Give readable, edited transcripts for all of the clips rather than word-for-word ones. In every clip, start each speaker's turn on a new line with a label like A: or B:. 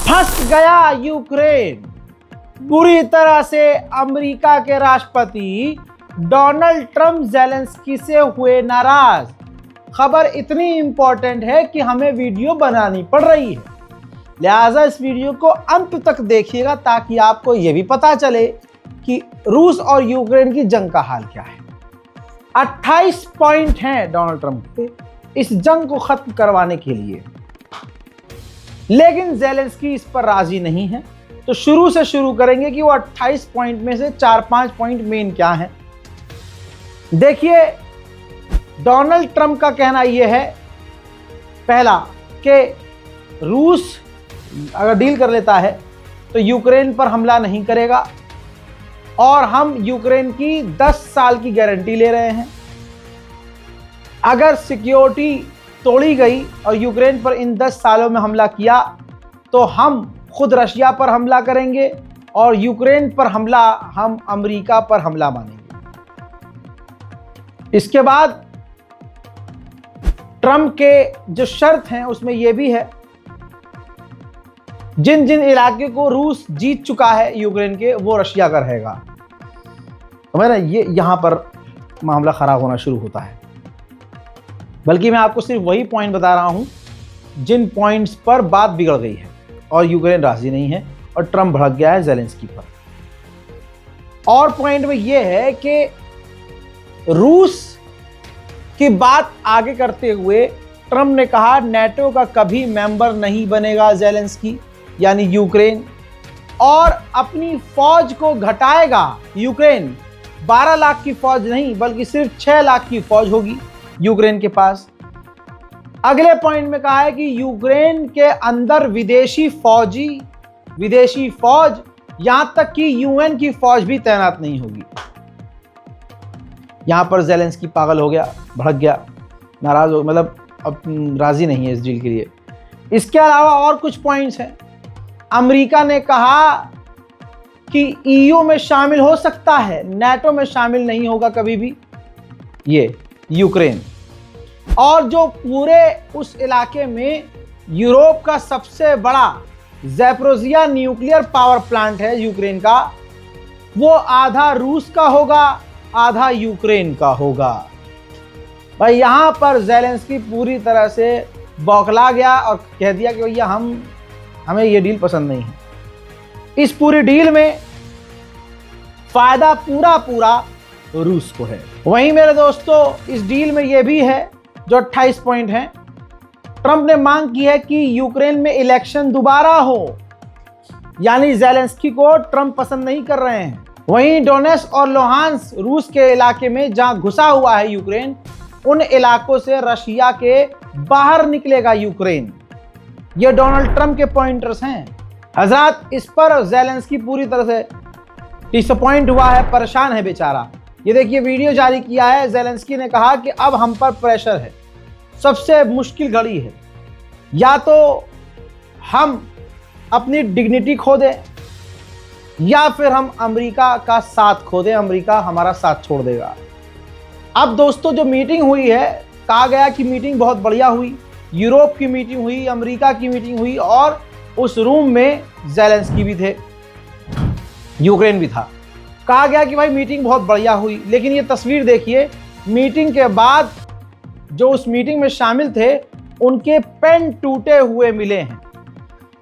A: फंस गया यूक्रेन। बुरी तरह से अमेरिका के राष्ट्रपति डोनाल्ड ट्रंप ज़ेलेंस्की से हुए नाराज। खबर इतनी इंपॉर्टेंट है कि हमें वीडियो बनानी पड़ रही है, लिहाजा इस वीडियो को अंत तक देखिएगा ताकि आपको यह भी पता चले कि रूस और यूक्रेन की जंग का हाल क्या है। 28 पॉइंट हैं डोनाल्ड ट्रंप के इस जंग को खत्म करवाने के लिए, लेकिन ज़ेलेंस्की इस पर राजी नहीं है। तो शुरू से शुरू करेंगे कि वो 28 पॉइंट में से 4-5 पॉइंट मेन क्या हैं। देखिए, डोनाल्ड ट्रंप का कहना यह है, पहला कि रूस अगर डील कर लेता है तो यूक्रेन पर हमला नहीं करेगा और हम यूक्रेन की 10 साल की गारंटी ले रहे हैं। अगर सिक्योरिटी तोड़ी गई और यूक्रेन पर इन 10 सालों में हमला किया तो हम खुद रशिया पर हमला करेंगे और यूक्रेन पर हमला हम अमेरिका पर हमला मानेंगे। इसके बाद ट्रंप के जो शर्त हैं उसमें यह भी है, जिन जिन इलाके को रूस जीत चुका है यूक्रेन के, वो रशिया का रहेगा। तो मैं ये यहां पर मामला खराब होना शुरू होता है। बल्कि मैं आपको सिर्फ वही पॉइंट बता रहा हूं जिन पॉइंट्स पर बात बिगड़ गई है और यूक्रेन राजी नहीं है और ट्रंप भड़क गया है ज़ेलेंस्की पर। और पॉइंट में यह है कि रूस की बात आगे करते हुए ट्रंप ने कहा नेटो का कभी मेंबर नहीं बनेगा ज़ेलेंस्की यानी यूक्रेन, और अपनी फौज को घटाएगा। यूक्रेन 12 लाख की फौज नहीं बल्कि सिर्फ 6 लाख की फौज होगी यूक्रेन के पास। अगले पॉइंट में कहा है कि यूक्रेन के अंदर विदेशी फौज, यहां तक कि यूएन की फौज भी तैनात नहीं होगी। यहां पर ज़ेलेंस्की पागल हो गया, भड़क गया, नाराज हो, मतलब अब राजी नहीं है इस डील के लिए। इसके अलावा और कुछ पॉइंट्स हैं। अमेरिका ने कहा कि ईयू में शामिल हो सकता है, नेटो में शामिल नहीं होगा कभी भी ये यूक्रेन। और जो पूरे उस इलाके में यूरोप का सबसे बड़ा ज़ैपोरिज़िया न्यूक्लियर पावर प्लांट है यूक्रेन का, वो आधा रूस का होगा, आधा यूक्रेन का होगा। भाई यहां पर ज़ेलेंस्की पूरी तरह से बौखला गया और कह दिया कि भैया हमें ये डील पसंद नहीं है। इस पूरी डील में फायदा पूरा रूस को है। वहीं मेरे दोस्तों, इस डील में ये भी है जो 28 पॉइंट हैं। ट्रंप ने मांग की है कि यूक्रेन में इलेक्शन दोबारा हो, यानी ज़ेलेंस्की को ट्रंप पसंद नहीं कर रहे हैं। वहीं डोनेट्स्क और लुहांस्क रूस के इलाके में जहां घुसा हुआ है यूक्रेन, उन इलाकों से रशिया के बाहर निकलेगा यूक्रेन। ये डोनाल्ड ट्रंप के पॉइंटर्स हैं। हजरत, इस पर ज़ेलेंस्की पूरी तरह से डिसअपॉइंट हुआ है, परेशान है बेचारा। ये देखिए, वीडियो जारी किया है। ज़ेलेंस्की ने कहा कि अब हम पर प्रेशर है, सबसे मुश्किल घड़ी है, या तो हम अपनी डिग्निटी खो दें या फिर हम अमेरिका का साथ खो दें, अमेरिका हमारा साथ छोड़ देगा। अब दोस्तों, जो मीटिंग हुई है, कहा गया कि मीटिंग बहुत बढ़िया हुई, यूरोप की मीटिंग हुई, अमेरिका की मीटिंग हुई और उस रूम में ज़ेलेंस्की भी थे, यूक्रेन भी था। कहा गया कि भाई मीटिंग बहुत बढ़िया हुई, लेकिन ये तस्वीर देखिए, मीटिंग के बाद जो उस मीटिंग में शामिल थे उनके पेन टूटे हुए मिले हैं,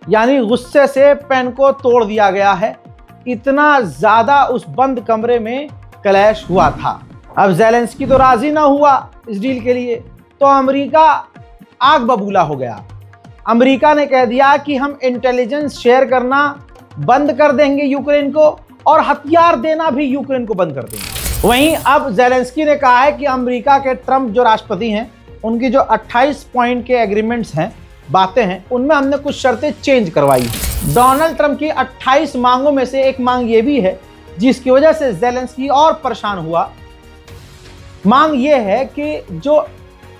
A: यानी गुस्से से पेन को तोड़ दिया गया है। इतना ज़्यादा उस बंद कमरे में क्लैश हुआ था। अब ज़ेलेंस्की तो राज़ी ना हुआ इस डील के लिए, तो अमेरिका आग बबूला हो गया। अमेरिका ने कह दिया कि हम इंटेलिजेंस शेयर करना बंद कर देंगे यूक्रेन को और हथियार देना भी यूक्रेन को बंद कर देंगे। वहीं अब ज़ेलेंस्की ने कहा है कि अमेरिका के ट्रंप जो राष्ट्रपति हैं, उनकी जो 28 पॉइंट के एग्रीमेंट्स हैं, बातें हैं, उनमें हमने कुछ शर्तें चेंज करवाई हैं। डोनाल्ड ट्रंप की 28 मांगों में से एक मांग ये भी है जिसकी वजह से ज़ेलेंस्की और परेशान हुआ। मांग ये है कि जो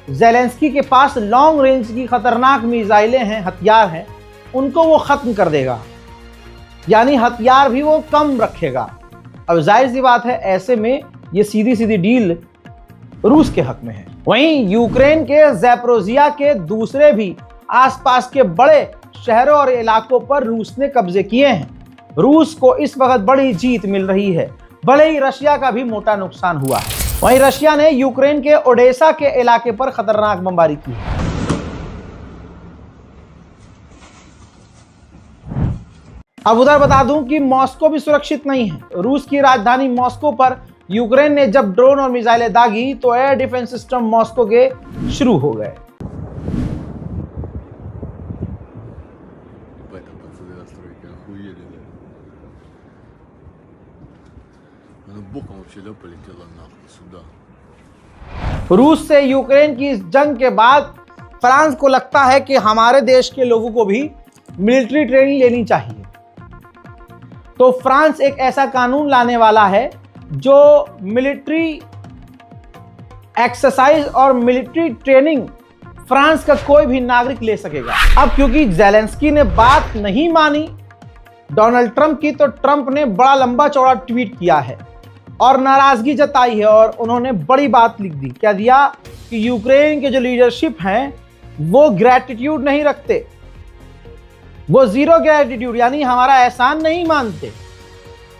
A: ज़ेलेंस्की के पास लॉन्ग रेंज की खतरनाक मिसाइलें हैं, हथियार हैं, उनको वो ख़त्म कर देगा, यानी हथियार भी वो कम रखेगा। अब जाहिर सी बात है, ऐसे में ये सीधी सीधी डील रूस के हक में है। वहीं यूक्रेन के ज़ैपोरिज़िया के दूसरे भी आसपास के बड़े शहरों और इलाकों पर रूस ने कब्जे किए हैं। रूस को इस वक्त बड़ी जीत मिल रही है, भले ही रशिया का भी मोटा नुकसान हुआ है। वहीं रशिया ने यूक्रेन के ओडेसा के इलाके पर खतरनाक बमबारी की है। अब उधर बता दूं कि मॉस्को भी सुरक्षित नहीं है। रूस की राजधानी मॉस्को पर यूक्रेन ने जब ड्रोन और मिसाइलें दागी तो एयर डिफेंस सिस्टम मॉस्को के शुरू हो गए। रूस से यूक्रेन की इस जंग के बाद फ्रांस को लगता है कि हमारे देश के लोगों को भी मिलिट्री ट्रेनिंग लेनी चाहिए, तो फ्रांस एक ऐसा कानून लाने वाला है जो मिलिट्री एक्सरसाइज और मिलिट्री ट्रेनिंग फ्रांस का कोई भी नागरिक ले सकेगा। अब क्योंकि ज़ेलेंस्की ने बात नहीं मानी डोनाल्ड ट्रंप की, तो ट्रंप ने बड़ा लंबा चौड़ा ट्वीट किया है और नाराजगी जताई है और उन्होंने बड़ी बात लिख दी। क्या दिया कि यूक्रेन के जो लीडरशिप हैं वो ग्रैटिट्यूड नहीं रखते, वो जीरो ग्रैटिट्यूड यानी हमारा एहसान नहीं मानते,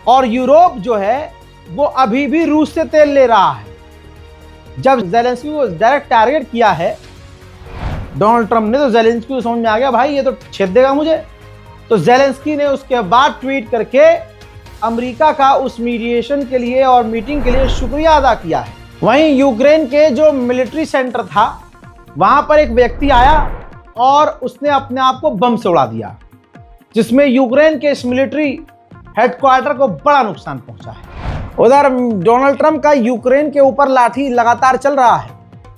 A: और यूरोप जो है वो अभी भी रूस से तेल ले रहा है। जब ज़ेलेंस्की को डायरेक्ट टारगेट किया है डोनाल्ड ट्रंप ने, तो ज़ेलेंस्की को समझ में आ गया भाई ये तो छेद देगा मुझे। तो ज़ेलेंस्की ने उसके बाद ट्वीट करके अमेरिका का उस मीडिएशन के लिए और मीटिंग के लिए शुक्रिया अदा किया है। वहीं यूक्रेन के जो मिलिट्री सेंटर था वहां पर एक व्यक्ति आया और उसने अपने आप को बम से उड़ा दिया, जिसमें यूक्रेन के इस मिलिट्री हेडक्वार्टर को बड़ा नुकसान पहुंचा है। उधर डोनाल्ड ट्रंप का यूक्रेन के ऊपर लाठी लगातार चल रहा है।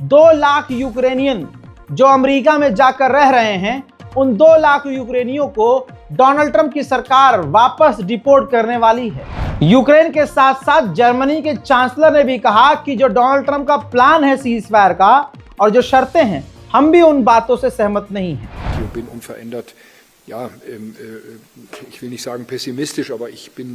A: 2 लाख यूक्रेनियन जो अमेरिका में जाकर रह रहे हैं, उन 2 लाख यूक्रेनियों को डोनाल्ड ट्रंप की सरकार वापस डिपोर्ट करने वाली है। यूक्रेन के साथ साथ जर्मनी के चांसलर ने भी कहा कि जो डोनाल्ड ट्रंप का प्लान है सीज़फायर का और जो शर्तें हैं, हम भी उन बातों से सहमत नहीं हैं।
B: Ja, ich will nicht sagen pessimistisch, aber ich bin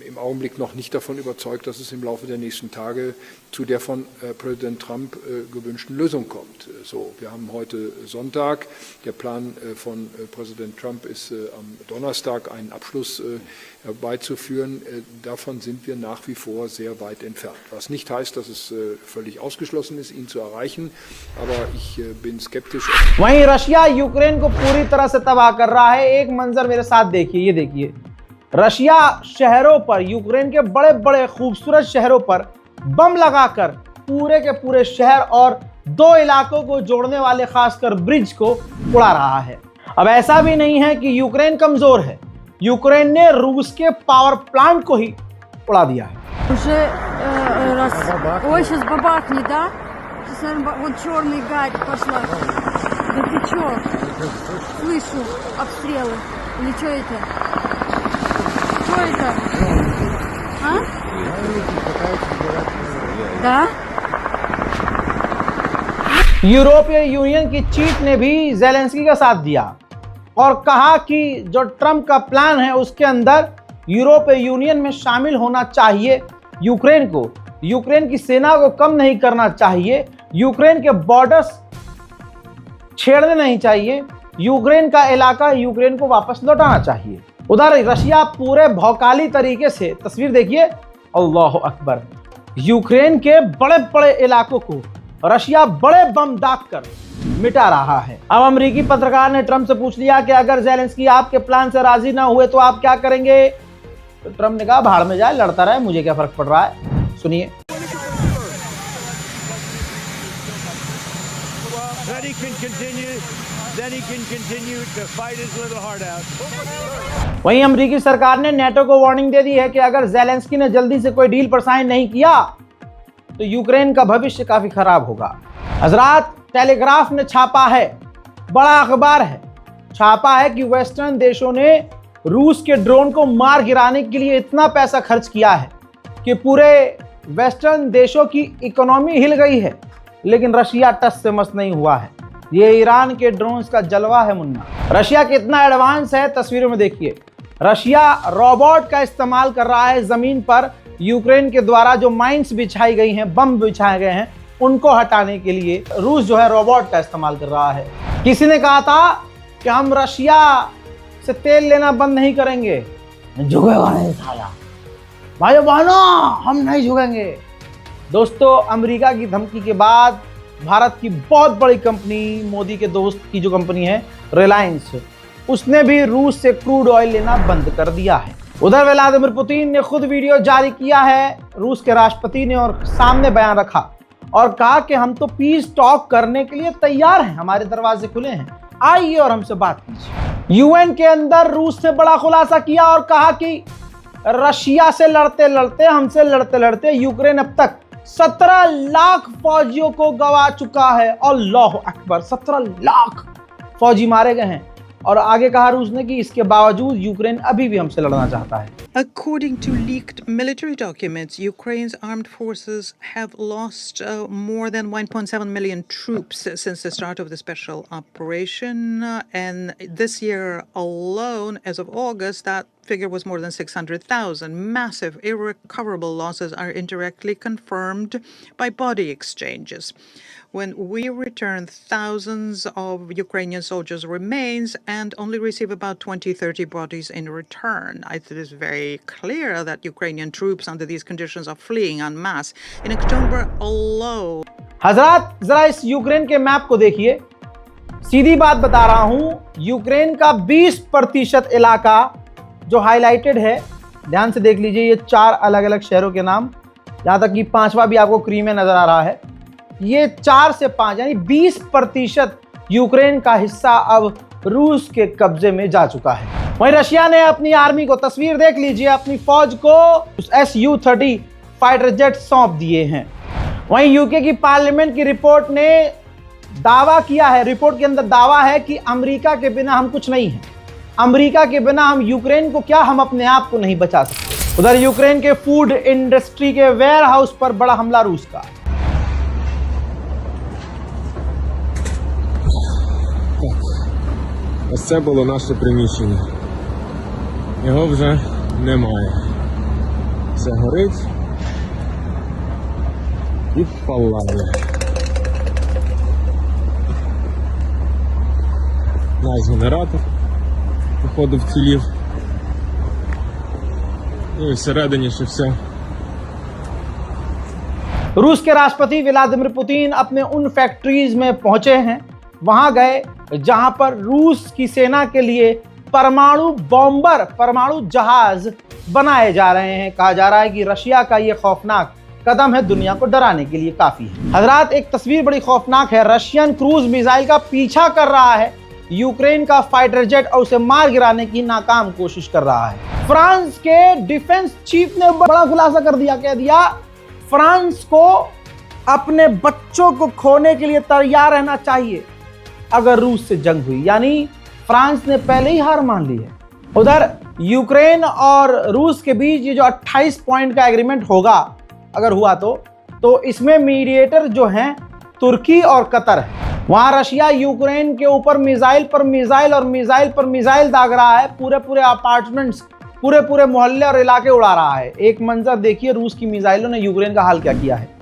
B: im Augenblick noch nicht davon überzeugt, dass es im Laufe der nächsten Tage zu der von Präsident Trump gewünschten Lösung kommt. So, wir haben heute Sonntag. Der Plan von Präsident Trump ist am Donnerstag einen Abschluss herbeizuführen. Davon sind wir nach wie vor sehr weit entfernt. Was nicht heißt, dass es völlig ausgeschlossen ist, ihn zu erreichen, aber ich bin skeptisch.
A: वहीं Russia Ukraine को पूरी तरह से तबाह कर रहा है। एक मंजर मेरे साथ देखिए, ये देखिए, रशिया शहरों पर, यूक्रेन के बड़े बड़े खूबसूरत शहरों पर बम लगाकर पूरे के पूरे शहर और 2 इलाकों को जोड़ने वाले खासकर ब्रिज को उड़ा रहा है। अब ऐसा भी नहीं है कि यूक्रेन कमजोर है, यूक्रेन ने रूस के पावर प्लांट को ही उड़ा दिया है।
C: Ой, сейчас бабахнет, да? Сейчас, вот черный гарь пошла. Да ты чё? Слышу обстрелы. Или что это? Что это? А? Да?
A: यूरोपीय यूनियन की चीफ ने भी ज़ेलेंस्की का साथ दिया और कहा कि जो ट्रंप का प्लान है उसके अंदर यूरोपीय यूनियन में शामिल होना चाहिए यूक्रेन को, यूक्रेन की सेना को कम नहीं करना चाहिए, यूक्रेन के बॉर्डर्स छेड़ने नहीं चाहिए, यूक्रेन का इलाका यूक्रेन को वापस लौटाना चाहिए। उधर रशिया पूरे भौकाली तरीके से, तस्वीर देखिए, अल्लाह अकबर, यूक्रेन के बड़े बड़े इलाकों को रशिया बड़े बम दागकर मिटा रहा है। अब अमेरिकी पत्रकार ने ट्रंप से पूछ लिया कि अगर ज़ेलेंस्की आपके प्लान से राजी ना हुए तो आप क्या करेंगे? तो ट्रंप ने कहा भाड़ में जाए, लड़ता रहे, मुझे क्या फर्क पड़ रहा है। सुनिए। वहीं अमेरिकी सरकार ने नेटो को वार्निंग दे दी है कि अगर ज़ेलेंस्की ने जल्दी से कोई डील पर साइन नहीं किया तो यूक्रेन का भविष्य काफी खराब होगा। हजरात, टेलीग्राफ ने छापा है, बड़ा अखबार है, छापा है कि वेस्टर्न देशों ने रूस के ड्रोन को मार गिराने के लिए इतना पैसा खर्च किया है कि पूरे वेस्टर्न देशों की इकोनॉमी हिल गई है, लेकिन रशिया टस से मस नहीं हुआ है। ये ईरान के ड्रोन्स का जलवा है मुन्ना। रशिया कितना एडवांस है तस्वीरों में देखिए। रशिया रोबोट का इस्तेमाल कर रहा है जमीन पर यूक्रेन के द्वारा जो माइंस बिछाई गई हैं, बम बिछाए गए हैं, उनको हटाने के लिए रूस जो है रोबोट का इस्तेमाल कर रहा है। किसी ने कहा था कि हम रशिया से तेल लेना बंद नहीं करेंगे, झुकेगा नहीं साला, भाइयों बहनों हम नहीं झुकेंगे। दोस्तों, अमेरिका की धमकी के बाद भारत की बहुत बड़ी कंपनी, मोदी के दोस्त की जो कंपनी है रिलायंस, उसने भी रूस से क्रूड ऑयल लेना बंद कर दिया है। उधर व्लादिमीर पुतिन ने खुद वीडियो जारी किया है रूस के राष्ट्रपति ने, और सामने बयान रखा और कहा कि हम तो पीस टॉक करने के लिए तैयार हैं, हमारे दरवाजे खुले हैं, आइए और हमसे बात कीजिए। यूएन के अंदर रूस ने बड़ा खुलासा किया और कहा कि रशिया से लड़ते लड़ते, हमसे लड़ते लड़ते यूक्रेन अब तक 17 लाख फौजियों को गवा चुका है। अल्लाह अकबर, 17 लाख फौजी मारे गए हैं। और आगे कहा रूस ने कि इसके बावजूद यूक्रेन अभी भी हमसे लड़ना चाहता है।
D: According to leaked military documents, Ukraine's armed forces have lost more than 1.7 million troops since the start of the special operation. And this year alone, as of August, that figure was more than 600,000. Massive, irrecoverable losses are indirectly confirmed by body exchanges. When we return thousands of Ukrainian soldiers' remains and only receive about 20-30 bodies in return. It is very clear that Ukrainian troops under these conditions are fleeing en masse. In October alone.
A: हजरात, जरा इस Ukraine के map को देखिए। सीधी बात बता रहा हूं, यूक्रेन का 20% इलाका जो हाईलाइटेड है, ध्यान से देख लीजिए, ये 4 अलग अलग शहरों के नाम, यहां तक कि 5वां भी आपको क्रीमिया नजर आ रहा है। ये 4 से 5 यानी 20% यूक्रेन का हिस्सा अब रूस के कब्जे में जा चुका है। वहीं रशिया ने अपनी आर्मी को, तस्वीर देख लीजिए, अपनी फौज को Su-30 फाइटर जेट सौंप दिए हैं। वहीं यूके की पार्लियामेंट की रिपोर्ट ने दावा किया है, रिपोर्ट के अंदर दावा है कि अमेरिका के बिना हम कुछ नहीं हैं, अमेरिका के बिना हम यूक्रेन को क्या, हम अपने आप को नहीं बचा सकते। उधर यूक्रेन के फूड इंडस्ट्री के वेयर हाउस पर बड़ा हमला रूस का।
E: Ось це було наше приміщення. Його вже немає. Все горить і палає. Наш генератор, походу, вцілів. І всередині ще все.
A: रूस के राष्ट्रपति व्लादिमीर पुतिन अपने उन फैक्ट्रीज में पहुंचे हैं, वहां गए जहां पर रूस की सेना के लिए परमाणु बॉम्बर, परमाणु जहाज बनाए जा रहे हैं। कहा जा रहा है कि रशिया का यह खौफनाक कदम है, दुनिया को डराने के लिए काफी है। हजरात, एक तस्वीर बड़ी खौफनाक है, रशियन क्रूज मिसाइल का पीछा कर रहा है यूक्रेन का फाइटर जेट और उसे मार गिराने की नाकाम कोशिश कर रहा है। फ्रांस के डिफेंस चीफ ने बड़ा खुलासा कर दिया, कह दिया फ्रांस को अपने बच्चों को खोने के लिए तैयार रहना चाहिए अगर रूस से जंग हुई, यानी फ्रांस ने पहले ही हार मान ली है। उधर यूक्रेन और रूस के बीच ये जो 28 पॉइंट का एग्रीमेंट होगा, अगर हुआ तो इसमें मीडिएटर जो हैं तुर्की और कतर है। वहां रशिया यूक्रेन के ऊपर मिसाइल पर मिसाइल और मिसाइल पर मिसाइल दाग रहा है, पूरे अपार्टमेंट्स, पूरे मोहल्ले और इलाके उड़ा रहा है। एक मंजर देखिए, रूस की मिसाइलों ने यूक्रेन का हाल क्या किया है।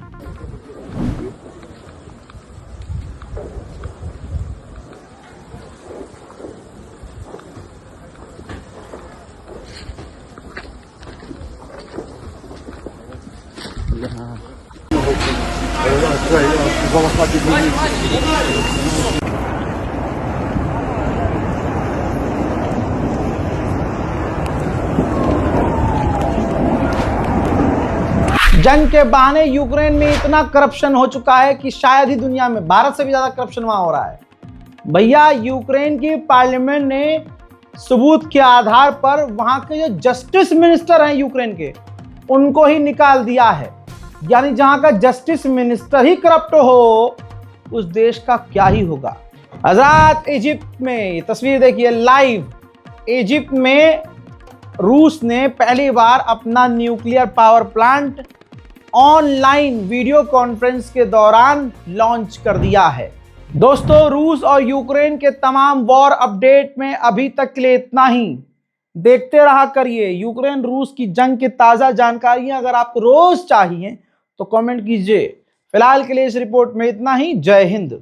A: जंग के बहाने यूक्रेन में इतना करप्शन हो चुका है कि शायद ही दुनिया में, भारत से भी ज्यादा करप्शन वहां हो रहा है। भैया, यूक्रेन की पार्लियामेंट ने सबूत के आधार पर वहां के जो जस्टिस मिनिस्टर हैं यूक्रेन के, उनको ही निकाल दिया है। यानी जहां का जस्टिस मिनिस्टर ही करप्ट हो, उस देश का क्या ही होगा। हजरात, इजिप्ट में ये तस्वीर देखिए लाइव, इजिप्ट में रूस ने पहली बार अपना nuclear power plant online video conference के दौरान लॉन्च कर दिया है। दोस्तों, रूस और यूक्रेन के तमाम वॉर अपडेट में अभी तक के लिए इतना ही। देखते रहा करिए यूक्रेन रूस की जंग की ताज़ा जानकारियां अगर आपको रोज चाहिए तो कमेंट कीजिए। फिलहाल के लिए इस रिपोर्ट में इतना ही। जय हिंद।